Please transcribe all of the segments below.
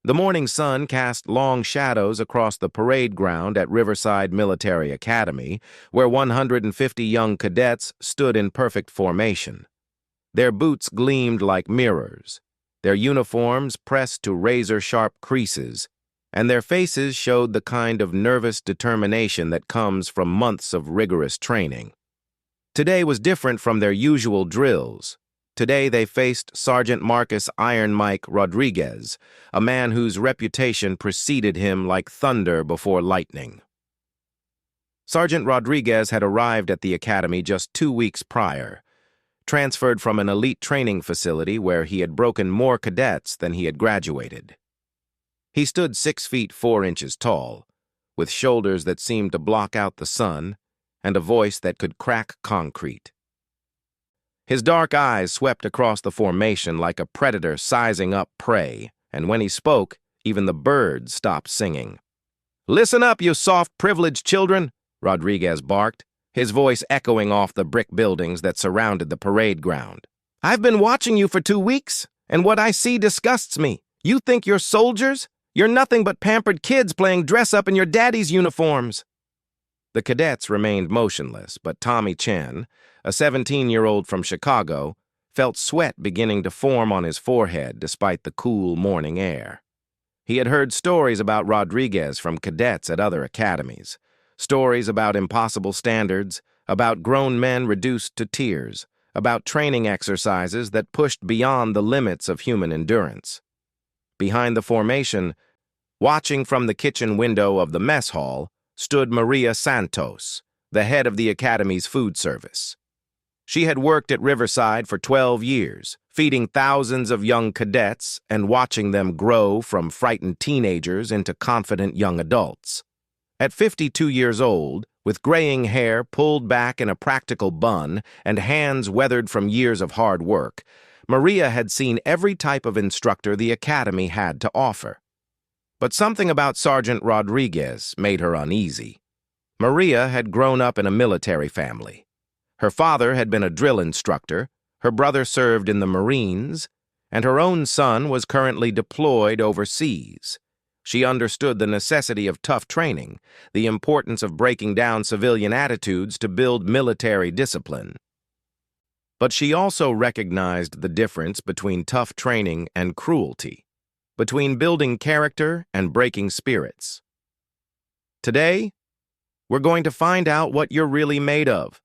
The morning sun cast long shadows across the parade ground at Riverside Military Academy, where 150 young cadets stood in perfect formation. Their boots gleamed like mirrors, their uniforms pressed to razor-sharp creases, and their faces showed the kind of nervous determination that comes from months of rigorous training. Today was different from their usual drills. Today they faced Sergeant Marcus Iron Mike Rodriguez, a man whose reputation preceded him like thunder before lightning. Sergeant Rodriguez had arrived at the academy just 2 weeks prior, transferred from an elite training facility where he had broken more cadets than he had graduated. He stood 6 feet 4 inches tall, with shoulders that seemed to block out the sun and a voice that could crack concrete. His dark eyes swept across the formation like a predator sizing up prey, and when he spoke, even the birds stopped singing. "Listen up, you soft, privileged children," Rodriguez barked, his voice echoing off the brick buildings that surrounded the parade ground. "I've been watching you for 2 weeks, and what I see disgusts me. You think you're soldiers? You're nothing but pampered kids playing dress-up in your daddy's uniforms." The cadets remained motionless, but Tommy Chen, a 17-year-old from Chicago, felt sweat beginning to form on his forehead despite the cool morning air. He had heard stories about Rodriguez from cadets at other academies, stories about impossible standards, about grown men reduced to tears, about training exercises that pushed beyond the limits of human endurance. Behind the formation, watching from the kitchen window of the mess hall, stood Maria Santos, the head of the academy's food service. She had worked at Riverside for 12 years, feeding thousands of young cadets and watching them grow from frightened teenagers into confident young adults. At 52 years old, with graying hair pulled back in a practical bun and hands weathered from years of hard work, Maria had seen every type of instructor the academy had to offer. But something about Sergeant Rodriguez made her uneasy. Maria had grown up in a military family. Her father had been a drill instructor, her brother served in the Marines, and her own son was currently deployed overseas. She understood the necessity of tough training, the importance of breaking down civilian attitudes to build military discipline. But she also recognized the difference between tough training and cruelty, between building character and breaking spirits. "Today, we're going to find out what you're really made of,"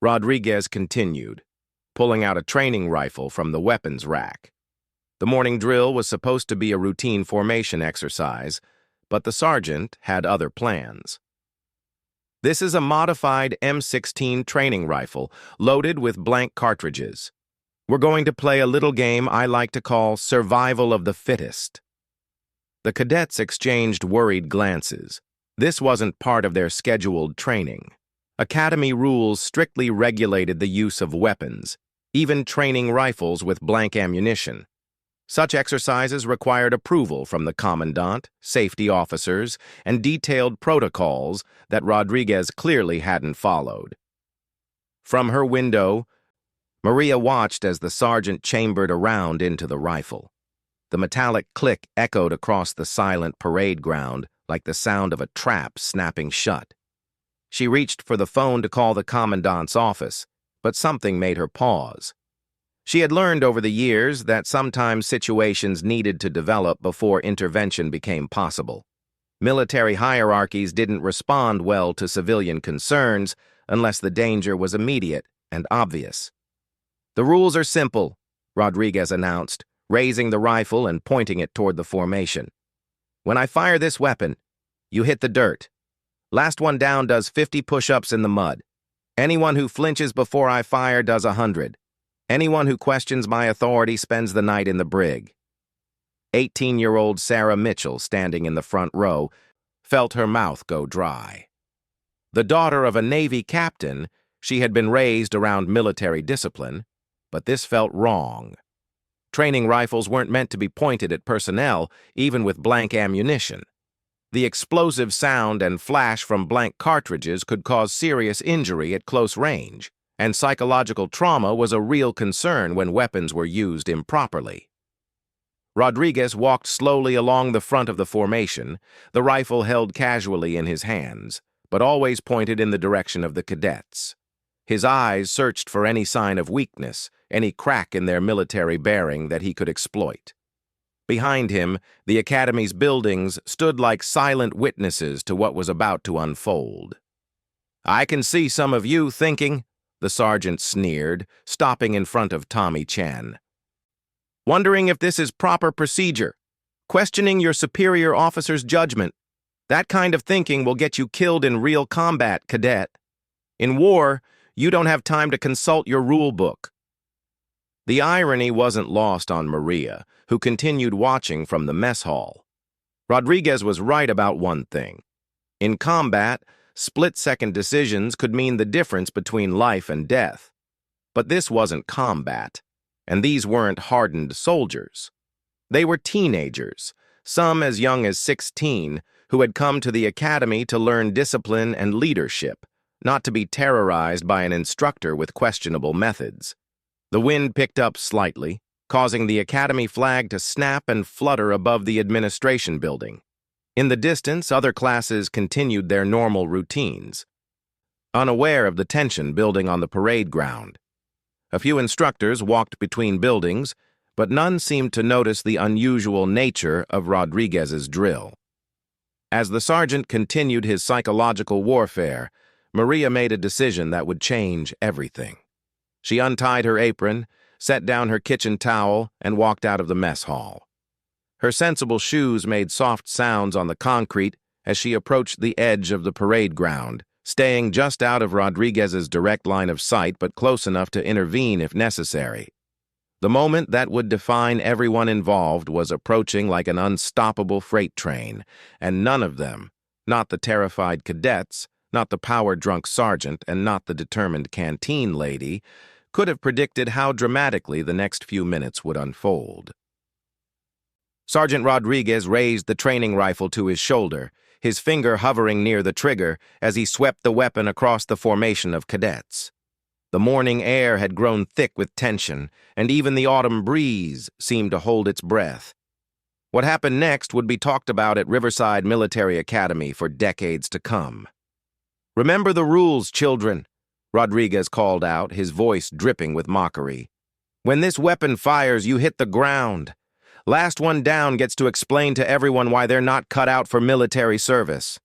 Rodriguez continued, pulling out a training rifle from the weapons rack. The morning drill was supposed to be a routine formation exercise, but the sergeant had other plans. "This is a modified M16 training rifle, loaded with blank cartridges. We're going to play a little game I like to call survival of the fittest." The cadets exchanged worried glances. This wasn't part of their scheduled training. Academy rules strictly regulated the use of weapons, even training rifles with blank ammunition. Such exercises required approval from the commandant, safety officers, and detailed protocols that Rodriguez clearly hadn't followed. From her window, Maria watched as the sergeant chambered a round into the rifle. The metallic click echoed across the silent parade ground like the sound of a trap snapping shut. She reached for the phone to call the commandant's office, but something made her pause. She had learned over the years that sometimes situations needed to develop before intervention became possible. Military hierarchies didn't respond well to civilian concerns unless the danger was immediate and obvious. "The rules are simple," Rodriguez announced, raising the rifle and pointing it toward the formation. "When I fire this weapon, you hit the dirt. Last one down does 50 push-ups in the mud. Anyone who flinches before I fire does 100. Anyone who questions my authority spends the night in the brig." 18-year-old Sarah Mitchell, standing in the front row, felt her mouth go dry. The daughter of a Navy captain, she had been raised around military discipline, but this felt wrong. Training rifles weren't meant to be pointed at personnel, even with blank ammunition. The explosive sound and flash from blank cartridges could cause serious injury at close range, and psychological trauma was a real concern when weapons were used improperly. Rodriguez walked slowly along the front of the formation, the rifle held casually in his hands, but always pointed in the direction of the cadets. His eyes searched for any sign of weakness, any crack in their military bearing that he could exploit. Behind him, the academy's buildings stood like silent witnesses to what was about to unfold. "I can see some of you thinking," the sergeant sneered, stopping in front of Tommy Chen. "Wondering if this is proper procedure, questioning your superior officer's judgment. That kind of thinking will get you killed in real combat, cadet. In war, you don't have time to consult your rule book." The irony wasn't lost on Maria, who continued watching from the mess hall. Rodriguez was right about one thing. In combat, split-second decisions could mean the difference between life and death. But this wasn't combat, and these weren't hardened soldiers. They were teenagers, some as young as 16, who had come to the academy to learn discipline and leadership, not to be terrorized by an instructor with questionable methods. The wind picked up slightly, causing the academy flag to snap and flutter above the administration building. In the distance, other classes continued their normal routines, unaware of the tension building on the parade ground. A few instructors walked between buildings, but none seemed to notice the unusual nature of Rodriguez's drill. As the sergeant continued his psychological warfare, Maria made a decision that would change everything. She untied her apron, set down her kitchen towel, and walked out of the mess hall. Her sensible shoes made soft sounds on the concrete as she approached the edge of the parade ground, staying just out of Rodriguez's direct line of sight but close enough to intervene if necessary. The moment that would define everyone involved was approaching like an unstoppable freight train, and none of them, not the terrified cadets, not the power-drunk sergeant, and not the determined canteen lady, could have predicted how dramatically the next few minutes would unfold. Sergeant Rodriguez raised the training rifle to his shoulder, his finger hovering near the trigger as he swept the weapon across the formation of cadets. The morning air had grown thick with tension, and even the autumn breeze seemed to hold its breath. What happened next would be talked about at Riverside Military Academy for decades to come. "Remember the rules, children," Rodriguez called out, his voice dripping with mockery. "When this weapon fires, you hit the ground. Last one down gets to explain to everyone why they're not cut out for military service."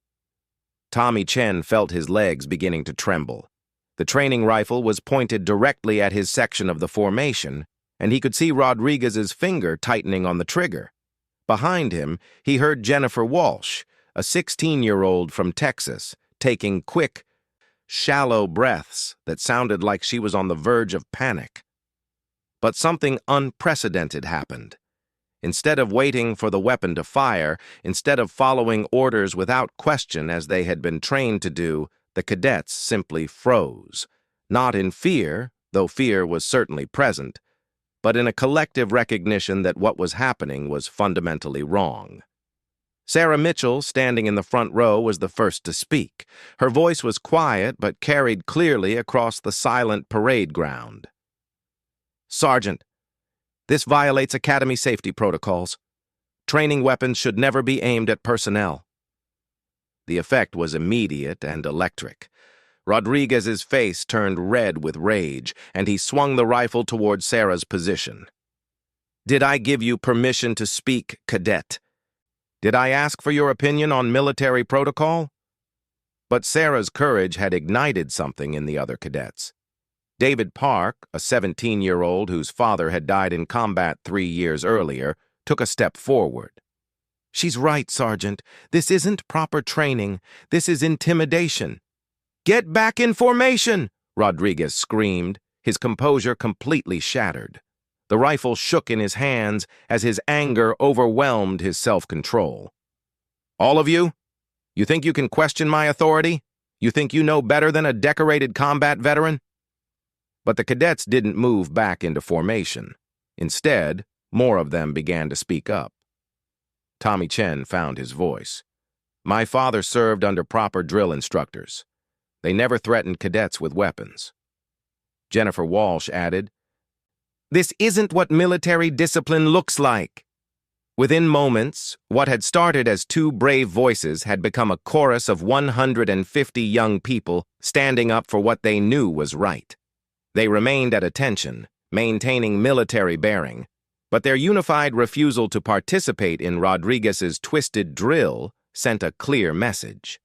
Tommy Chen felt his legs beginning to tremble. The training rifle was pointed directly at his section of the formation, and he could see Rodriguez's finger tightening on the trigger. Behind him, he heard Jennifer Walsh, a 16-year-old from Texas, taking quick, shallow breaths that sounded like she was on the verge of panic. But something unprecedented happened. Instead of waiting for the weapon to fire, instead of following orders without question as they had been trained to do, the cadets simply froze. Not in fear, though fear was certainly present, but in a collective recognition that what was happening was fundamentally wrong. Sarah Mitchell, standing in the front row, was the first to speak. Her voice was quiet but carried clearly across the silent parade ground. "Sergeant, this violates Academy safety protocols. Training weapons should never be aimed at personnel." The effect was immediate and electric. Rodriguez's face turned red with rage, and he swung the rifle toward Sarah's position. "Did I give you permission to speak, cadet? Did I ask for your opinion on military protocol?" But Sarah's courage had ignited something in the other cadets. David Park, a 17-year-old whose father had died in combat 3 years earlier, took a step forward. "She's right, Sergeant. This isn't proper training. This is intimidation." "Get back in formation!" Rodriguez screamed, his composure completely shattered. The rifle shook in his hands as his anger overwhelmed his self-control. "All of you? You think you can question my authority? You think you know better than a decorated combat veteran?" But the cadets didn't move back into formation. Instead, more of them began to speak up. Tommy Chen found his voice. "My father served under proper drill instructors. They never threatened cadets with weapons." Jennifer Walsh added, "This isn't what military discipline looks like." Within moments, what had started as two brave voices had become a chorus of 150 young people standing up for what they knew was right. They remained at attention, maintaining military bearing, but their unified refusal to participate in Rodriguez's twisted drill sent a clear message.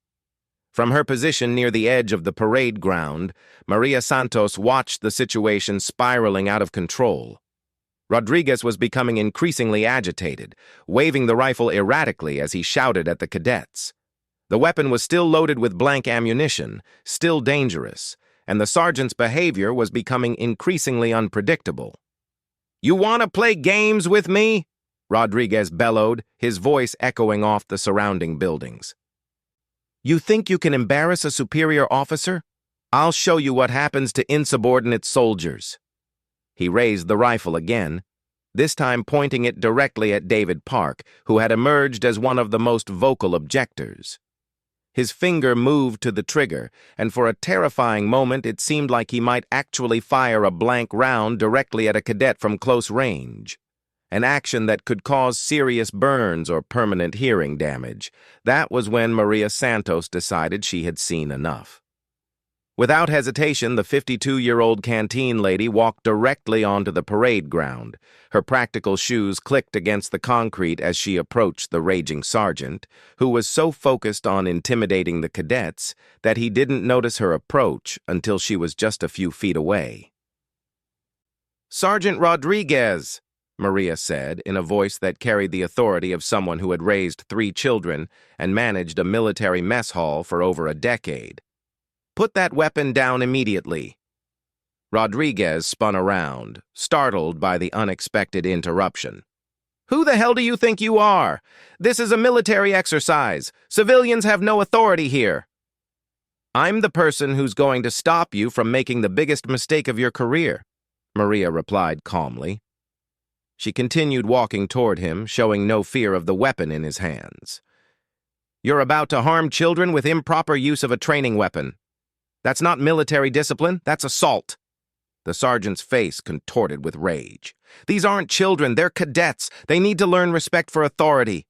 From her position near the edge of the parade ground, Maria Santos watched the situation spiraling out of control. Rodriguez was becoming increasingly agitated, waving the rifle erratically as he shouted at the cadets. The weapon was still loaded with blank ammunition, still dangerous, and the sergeant's behavior was becoming increasingly unpredictable. "You want to play games with me?" Rodriguez bellowed, his voice echoing off the surrounding buildings. "You think you can embarrass a superior officer? I'll show you what happens to insubordinate soldiers." He raised the rifle again, this time pointing it directly at David Park, who had emerged as one of the most vocal objectors. His finger moved to the trigger, and for a terrifying moment it seemed like he might actually fire a blank round directly at a cadet from close range. An action that could cause serious burns or permanent hearing damage. That was when Maria Santos decided she had seen enough. Without hesitation, the 52-year-old canteen lady walked directly onto the parade ground. Her practical shoes clicked against the concrete as she approached the raging sergeant, who was so focused on intimidating the cadets that he didn't notice her approach until she was just a few feet away. "Sergeant Rodriguez," Maria said in a voice that carried the authority of someone who had raised 3 children and managed a military mess hall for over a decade. "Put that weapon down immediately." Rodriguez spun around, startled by the unexpected interruption. "Who the hell do you think you are? This is a military exercise. Civilians have no authority here." "I'm the person who's going to stop you from making the biggest mistake of your career," Maria replied calmly. She continued walking toward him, showing no fear of the weapon in his hands. "You're about to harm children with improper use of a training weapon. That's not military discipline, that's assault." The sergeant's face contorted with rage. "These aren't children, they're cadets. They need to learn respect for authority."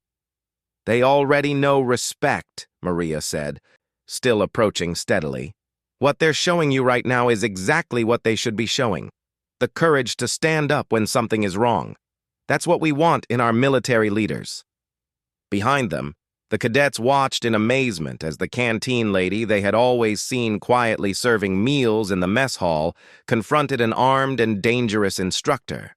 "They already know respect," Maria said, still approaching steadily. "What they're showing you right now is exactly what they should be showing. The courage to stand up when something is wrong. That's what we want in our military leaders." Behind them, the cadets watched in amazement as the canteen lady they had always seen quietly serving meals in the mess hall confronted an armed and dangerous instructor.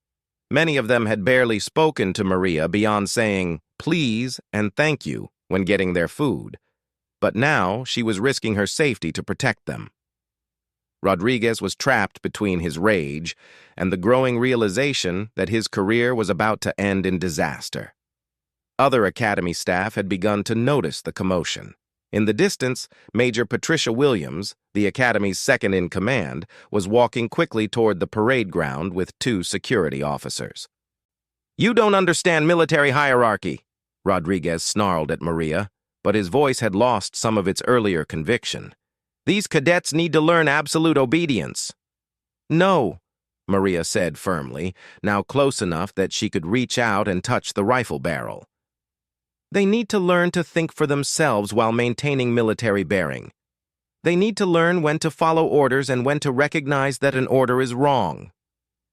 Many of them had barely spoken to Maria beyond saying please and thank you when getting their food, but now she was risking her safety to protect them. Rodriguez was trapped between his rage and the growing realization that his career was about to end in disaster. Other academy staff had begun to notice the commotion. In the distance, Major Patricia Williams, the academy's second-in-command, was walking quickly toward the parade ground with 2 security officers. "You don't understand military hierarchy," Rodriguez snarled at Maria, but his voice had lost some of its earlier conviction. "These cadets need to learn absolute obedience." "No," Maria said firmly, now close enough that she could reach out and touch the rifle barrel. "They need to learn to think for themselves while maintaining military bearing. They need to learn when to follow orders and when to recognize that an order is wrong.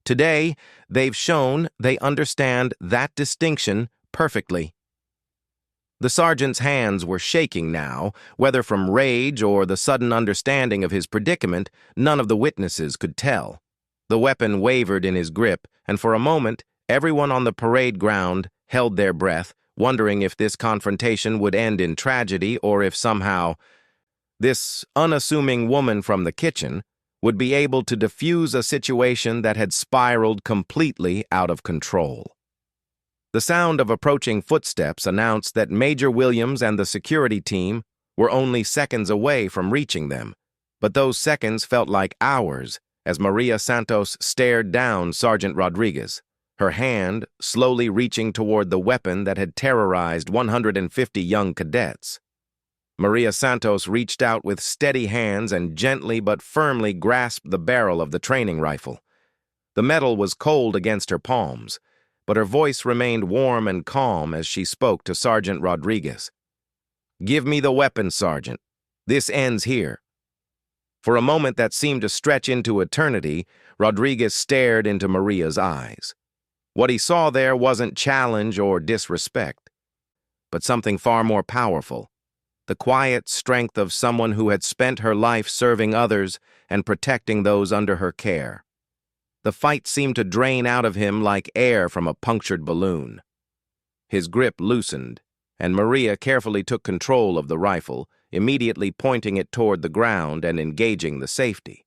Today, they've shown they understand that distinction perfectly." The sergeant's hands were shaking now, whether from rage or the sudden understanding of his predicament, none of the witnesses could tell. The weapon wavered in his grip, and for a moment, everyone on the parade ground held their breath, wondering if this confrontation would end in tragedy or if somehow this unassuming woman from the kitchen would be able to diffuse a situation that had spiraled completely out of control. The sound of approaching footsteps announced that Major Williams and the security team were only seconds away from reaching them, but those seconds felt like hours as Maria Santos stared down Sergeant Rodriguez, her hand slowly reaching toward the weapon that had terrorized 150 young cadets. Maria Santos reached out with steady hands and gently but firmly grasped the barrel of the training rifle. The metal was cold against her palms, but her voice remained warm and calm as she spoke to Sergeant Rodriguez. "Give me the weapon, Sergeant. This ends here." For a moment that seemed to stretch into eternity, Rodriguez stared into Maria's eyes. What he saw there wasn't challenge or disrespect, but something far more powerful: the quiet strength of someone who had spent her life serving others and protecting those under her care. The fight seemed to drain out of him like air from a punctured balloon. His grip loosened, and Maria carefully took control of the rifle, immediately pointing it toward the ground and engaging the safety.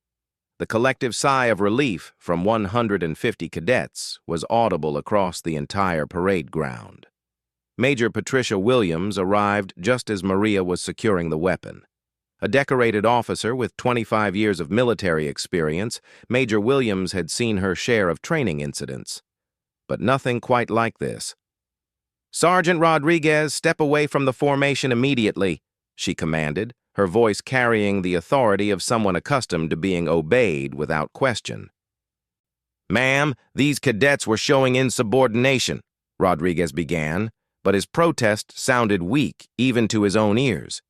The collective sigh of relief from 150 cadets was audible across the entire parade ground. Major Patricia Williams arrived just as Maria was securing the weapon. A decorated officer with 25 years of military experience, Major Williams had seen her share of training incidents. But nothing quite like this. "Sergeant Rodriguez, step away from the formation immediately," she commanded, her voice carrying the authority of someone accustomed to being obeyed without question. "Ma'am, these cadets were showing insubordination," Rodriguez began, but his protest sounded weak even to his own ears.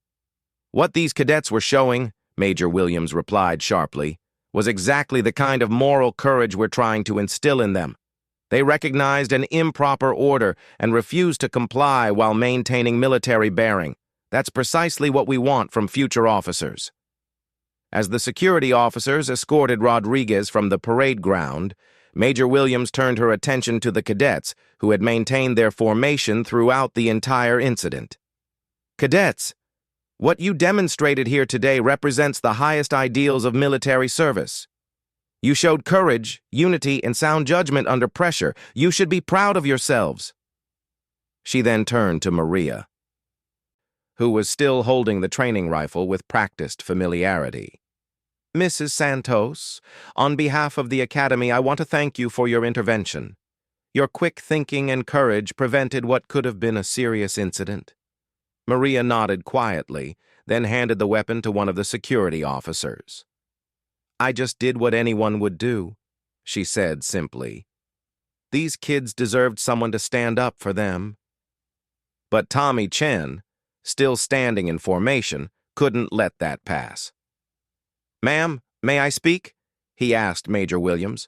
"What these cadets were showing," Major Williams replied sharply, "was exactly the kind of moral courage we're trying to instill in them. They recognized an improper order and refused to comply while maintaining military bearing. That's precisely what we want from future officers." As the security officers escorted Rodriguez from the parade ground, Major Williams turned her attention to the cadets who had maintained their formation throughout the entire incident. "Cadets, what you demonstrated here today represents the highest ideals of military service. You showed courage, unity, and sound judgment under pressure. You should be proud of yourselves." She then turned to Maria, who was still holding the training rifle with practiced familiarity. "Mrs. Santos, on behalf of the Academy, I want to thank you for your intervention. Your quick thinking and courage prevented what could have been a serious incident." Maria nodded quietly, then handed the weapon to one of the security officers. "I just did what anyone would do," she said simply. "These kids deserved someone to stand up for them." But Tommy Chen, still standing in formation, couldn't let that pass. "Ma'am, may I speak?" he asked Major Williams.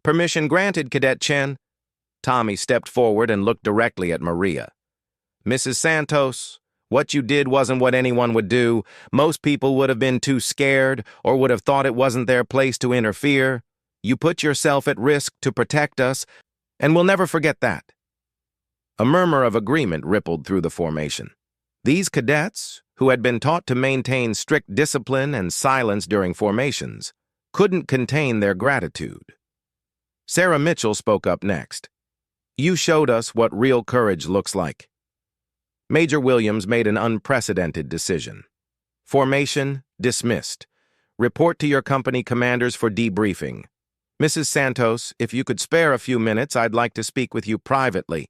"Permission granted, Cadet Chen." Tommy stepped forward and looked directly at Maria. "Mrs. Santos, what you did wasn't what anyone would do. Most people would have been too scared or would have thought it wasn't their place to interfere. You put yourself at risk to protect us, and we'll never forget that." A murmur of agreement rippled through the formation. These cadets, who had been taught to maintain strict discipline and silence during formations, couldn't contain their gratitude. Sarah Mitchell spoke up next. "You showed us what real courage looks like." Major Williams made an unprecedented decision. "Formation dismissed. Report to your company commanders for debriefing. Mrs. Santos, if you could spare a few minutes, I'd like to speak with you privately."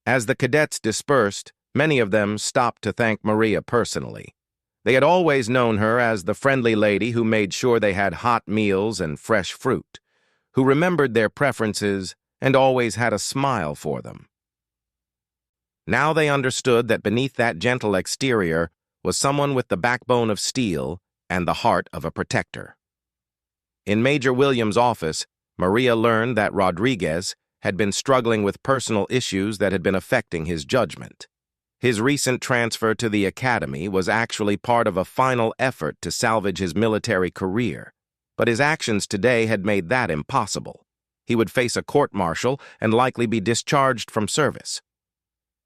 As the cadets dispersed, many of them stopped to thank Maria personally. They had always known her as the friendly lady who made sure they had hot meals and fresh fruit, who remembered their preferences and always had a smile for them. Now they understood that beneath that gentle exterior was someone with the backbone of steel and the heart of a protector. In Major Williams' office, Maria learned that Rodriguez had been struggling with personal issues that had been affecting his judgment. His recent transfer to the Academy was actually part of a final effort to salvage his military career, but his actions today had made that impossible. He would face a court-martial and likely be discharged from service.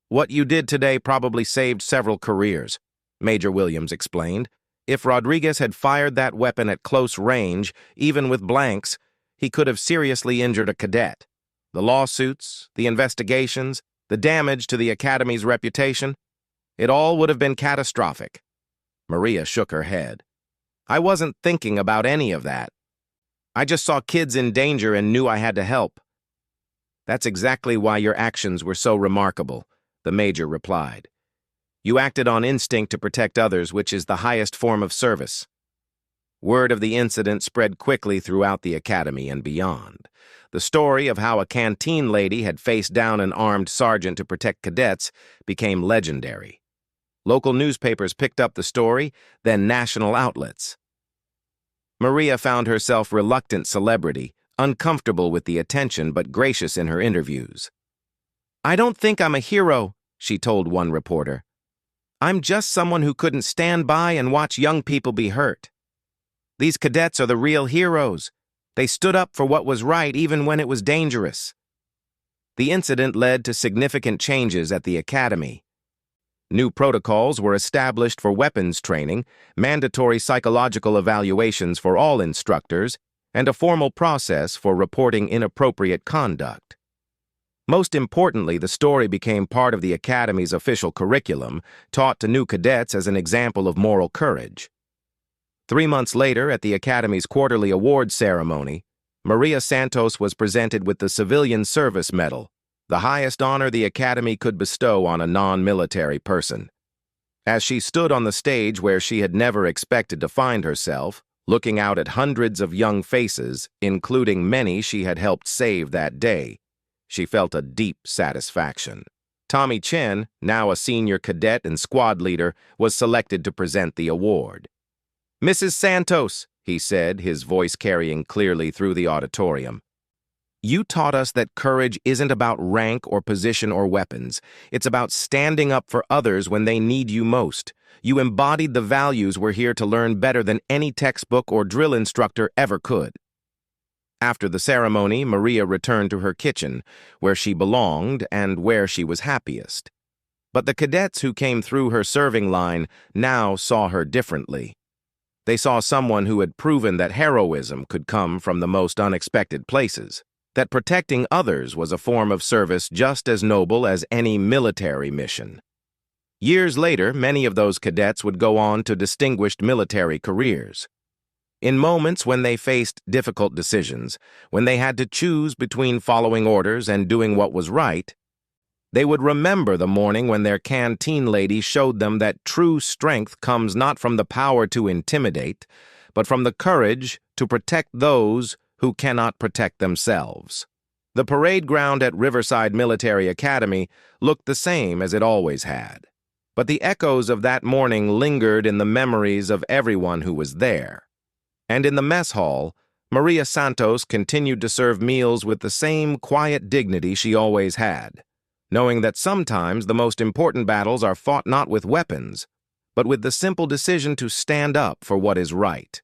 "What you did today probably saved several careers," Major Williams explained. "If Rodriguez had fired that weapon at close range, even with blanks, he could have seriously injured a cadet. The lawsuits, the investigations, the damage to the Academy's reputation, it all would have been catastrophic." Maria shook her head. "I wasn't thinking about any of that. I just saw kids in danger and knew I had to help." "That's exactly why your actions were so remarkable," the major replied. "You acted on instinct to protect others, which is the highest form of service." Word of the incident spread quickly throughout the academy and beyond. The story of how a canteen lady had faced down an armed sergeant to protect cadets became legendary. Local newspapers picked up the story, then national outlets. Maria found herself reluctant celebrity, uncomfortable with the attention but gracious in her interviews. "I don't think I'm a hero," she told one reporter. "I'm just someone who couldn't stand by and watch young people be hurt. These cadets are the real heroes. They stood up for what was right even when it was dangerous." The incident led to significant changes at the academy. New protocols were established for weapons training, mandatory psychological evaluations for all instructors, and a formal process for reporting inappropriate conduct. Most importantly, the story became part of the academy's official curriculum, taught to new cadets as an example of moral courage. 3 months later, at the academy's quarterly awards ceremony, Maria Santos was presented with the Civilian Service Medal, the highest honor the academy could bestow on a non-military person. As she stood on the stage where she had never expected to find herself, looking out at hundreds of young faces, including many she had helped save that day, she felt a deep satisfaction. Tommy Chen, now a senior cadet and squad leader, was selected to present the award. "Mrs. Santos," he said, his voice carrying clearly through the auditorium, "you taught us that courage isn't about rank or position or weapons. It's about standing up for others when they need you most. You embodied the values we're here to learn better than any textbook or drill instructor ever could." After the ceremony, Maria returned to her kitchen, where she belonged and where she was happiest. But the cadets who came through her serving line now saw her differently. They saw someone who had proven that heroism could come from the most unexpected places, that protecting others was a form of service just as noble as any military mission. Years later, many of those cadets would go on to distinguished military careers. In moments when they faced difficult decisions, when they had to choose between following orders and doing what was right, they would remember the morning when their canteen lady showed them that true strength comes not from the power to intimidate, but from the courage to protect those who cannot protect themselves. The parade ground at Riverside Military Academy looked the same as it always had, but the echoes of that morning lingered in the memories of everyone who was there. And in the mess hall, Maria Santos continued to serve meals with the same quiet dignity she always had, knowing that sometimes the most important battles are fought not with weapons, but with the simple decision to stand up for what is right.